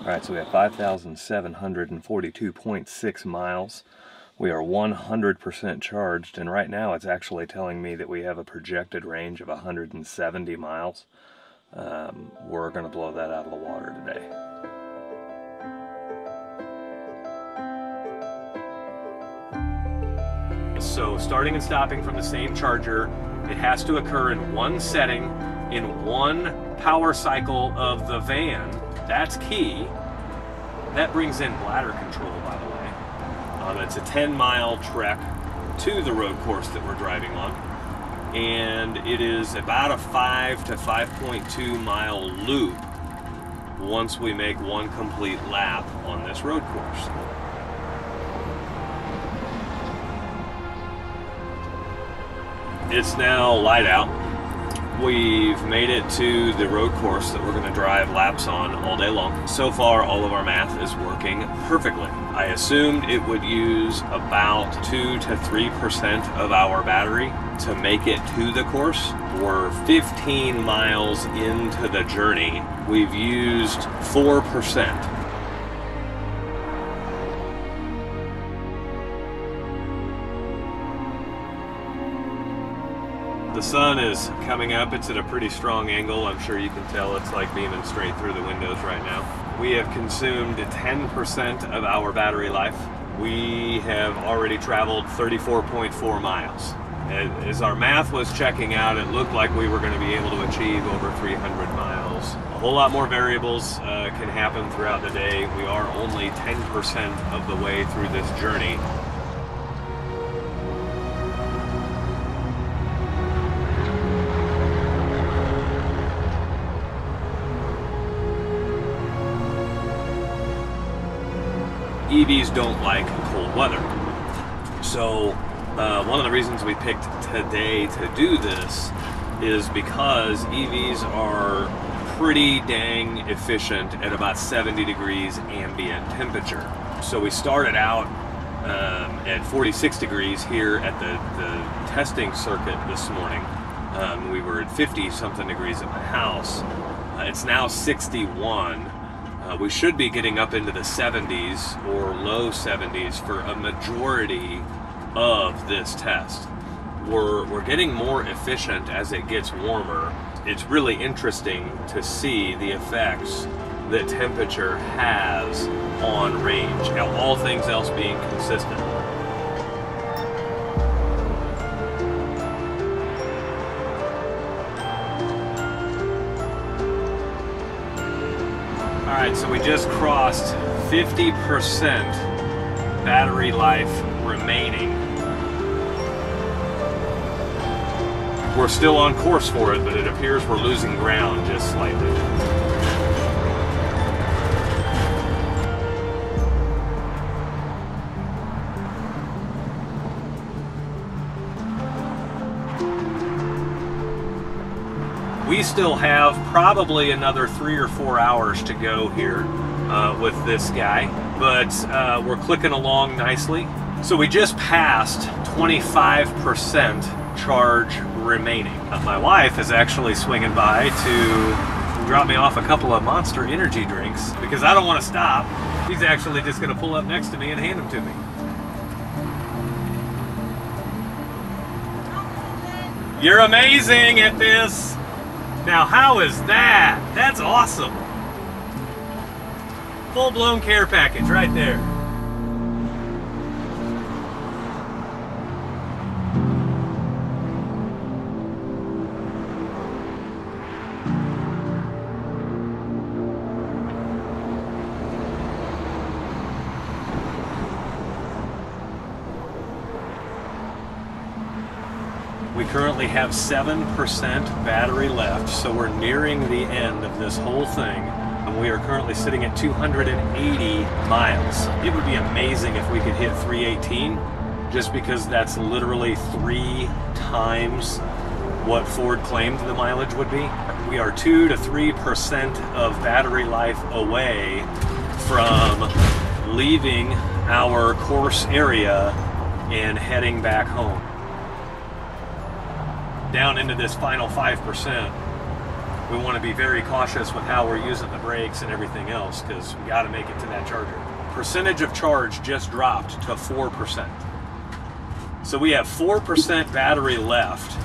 Alright, so we have 5,742.6 miles. We are 100% charged, and right now it's actually telling me that we have a projected range of 170 miles. We're going to blow that out of the water today. So starting and stopping from the same charger, it has to occur in one setting, in one power cycle of the van. That's key. That brings in bladder control, by the way. It's a 10-mile trek to the road course that we're driving on. And it is about a 5 to 5.2 mile loop once we make one complete lap on this road course. It's now light out. We've made it to the road course that we're going to drive laps on all day long. So far, all of our math is working perfectly. I assumed it would use about 2 to 3% of our battery to make it to the course. We're 15 miles into the journey. We've used 4%. The sun is coming up. It's at a pretty strong angle. I'm sure you can tell it's like beaming straight through the windows right now. We have consumed 10% of our battery life. We have already traveled 34.4 miles. As our math was checking out, it looked like we were going to be able to achieve over 300 miles. A whole lot more variables can happen throughout the day. We are only 10% of the way through this journey. EVs don't like cold weather. So one of the reasons we picked today to do this is because EVs are pretty dang efficient at about 70 degrees ambient temperature. So we started out at 46 degrees here at the testing circuit this morning. We were at 50 something degrees at my house. It's now 61. We should be getting up into the 70s or low 70s for a majority of this test. We're getting more efficient as it gets warmer. It's really interesting to see the effects that temperature has on range, all things else being consistent. Alright, so we just crossed 50% battery life remaining. We're still on course for it, but it appears we're losing ground just slightly. We still have probably another 3 or 4 hours to go here with this guy, but we're clicking along nicely. So we just passed 25% charge remaining. My wife is actually swinging by to drop me off a couple of Monster energy drinks because I don't want to stop. She's actually just going to pull up next to me and hand them to me. You're amazing at this. Now, how is that? That's awesome. Full-blown care package right there. We currently have 7% battery left, so we're nearing the end of this whole thing. We are currently sitting at 280 miles. It would be amazing if we could hit 318, just because that's literally 3 times what Ford claimed the mileage would be. We are 2 to 3% of battery life away from leaving our course area and heading back home. Down into this final 5%. We want to be very cautious with how we're using the brakes and everything else, because we got to make it to that charger. Percentage of charge just dropped to 4%. So we have 4% battery left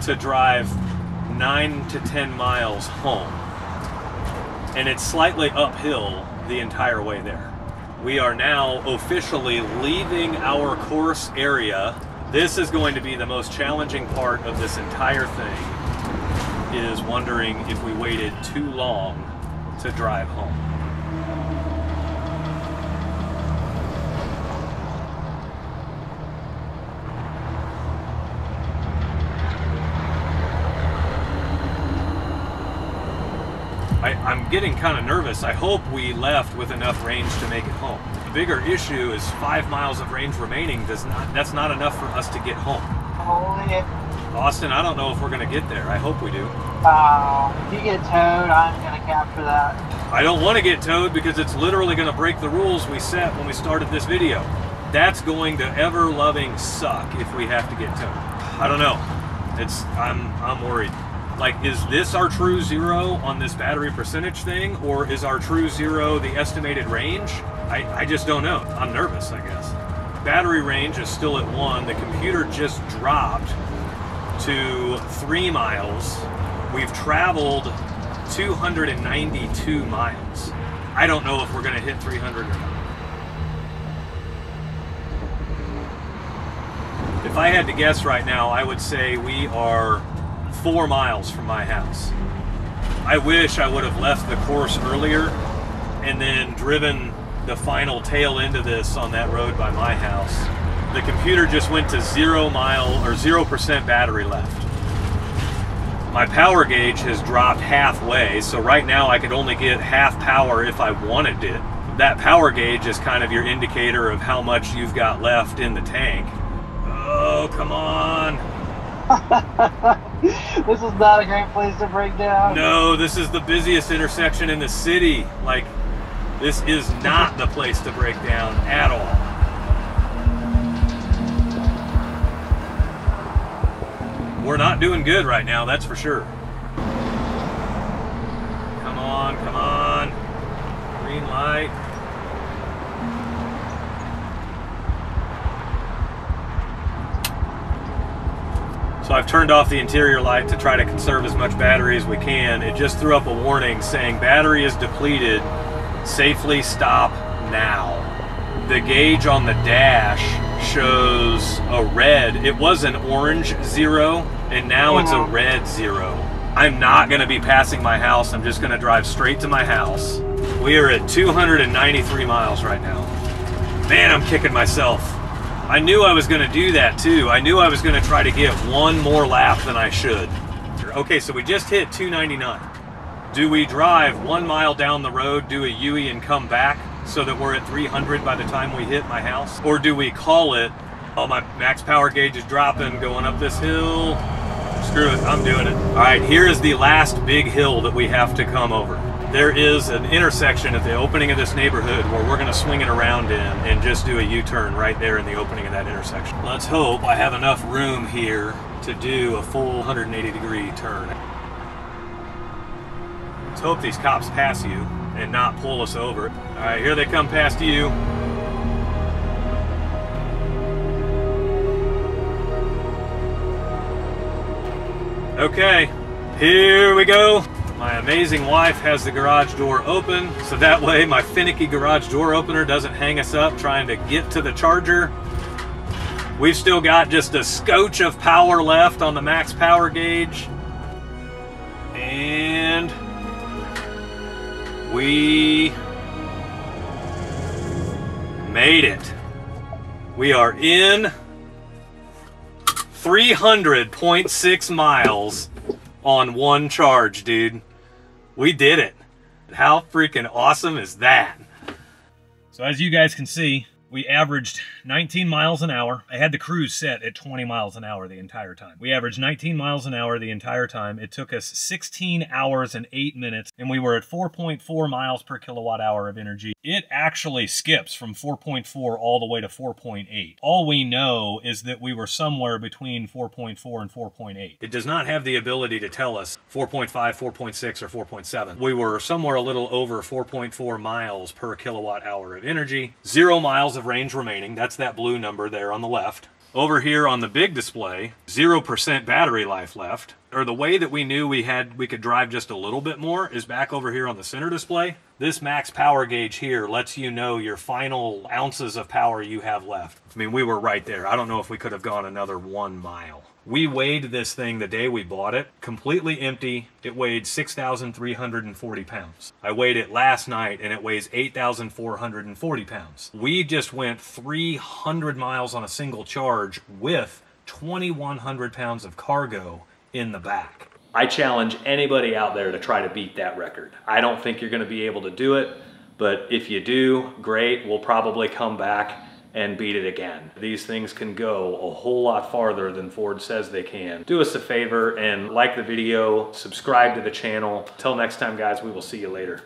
to drive 9 to 10 miles home. And it's slightly uphill the entire way there. We are now officially leaving our course area. This is going to be the most challenging part of this entire thing, is wondering if we waited too long to drive home. I'm getting kind of nervous. I hope we left with enough range to make it home. The bigger issue is 5 miles of range remaining. That's not enough for us to get home. Holy. Austin, I don't know if we're going to get there. I hope we do. If you get towed, I'm going to capture that. I don't want to get towed because it's literally going to break the rules we set when we started this video. That's going to ever-loving suck if we have to get towed. I don't know. I'm worried. Like, is this our true zero on this battery percentage thing, or is our true zero the estimated range? I just don't know. I'm nervous, I guess. Battery range is still at 1. The computer just dropped to 3 miles. We've traveled 292 miles. I don't know if we're going to hit 300 or not. If I had to guess right now, I would say we are 4 miles from my house. I wish I would have left the course earlier and then driven the final tail end of this on that road by my house. The computer just went to 0% battery left. My power gauge has dropped halfway, so right now I could only get half power if I wanted it. That power gauge is kind of your indicator of how much you've got left in the tank. Oh, come on. This is not a great place to break down. No, this is the busiest intersection in the city. Like, this is not the place to break down at all. We're not doing good right now, that's for sure. Come on, come on. Green light. So I've turned off the interior light to try to conserve as much battery as we can. It just threw up a warning saying battery is depleted. Safely stop now. The gauge on the dash shows a red. It was an orange 0 and now it's a red 0. I'm not going to be passing my house. I'm just going to drive straight to my house. We are at 293 miles right now. Man, I'm kicking myself. I knew I was going to do that too. I knew I was going to try to get one more lap than I should. Okay, so we just hit 299. Do we drive 1 mile down the road, do a U-turn and come back so that we're at 300 by the time we hit my house? Or do we call it, oh, my max power gauge is dropping, going up this hill. Screw it, I'm doing it. All right, here is the last big hill that we have to come over. There is an intersection at the opening of this neighborhood where we're gonna swing it around in and just do a U-turn right there in the opening of that intersection. Let's hope I have enough room here to do a full 180-degree turn. Let's hope these cops pass you and not pull us over. All right, here they come past you. Okay, here we go. My amazing wife has the garage door open, so that way my finicky garage door opener doesn't hang us up trying to get to the charger. We've still got just a scotch of power left on the max power gauge. And we made it. We are in 300.6 miles on one charge, dude. We did it. How freaking awesome is that? So as you guys can see, we averaged 19 miles an hour. I had the cruise set at 20 miles an hour the entire time. We averaged 19 miles an hour the entire time. It took us 16 hours and 8 minutes, and we were at 4.4 miles per kilowatt hour of energy. It actually skips from 4.4 all the way to 4.8. All we know is that we were somewhere between 4.4 and 4.8. It does not have the ability to tell us 4.5, 4.6, or 4.7. We were somewhere a little over 4.4 miles per kilowatt hour of energy. 0 miles of range remaining. That's that blue number there on the left. Over here on the big display, 0% battery life left. Or the way that we knew we could drive just a little bit more is back over here on the center display. This max power gauge here lets you know your final ounces of power you have left. I mean, we were right there. I don't know if we could have gone another 1 mile. We weighed this thing the day we bought it, completely empty. It weighed 6,340 pounds. I weighed it last night and it weighs 8,440 pounds. We just went 300 miles on a single charge with 2,100 pounds of cargo in the back. I challenge anybody out there to try to beat that record. I don't think you're going to be able to do it, but if you do, great. We'll probably come back and beat it again. These things can go a whole lot farther than Ford says they can. Do us a favor and like the video, subscribe to the channel. Till next time, guys, we will see you later.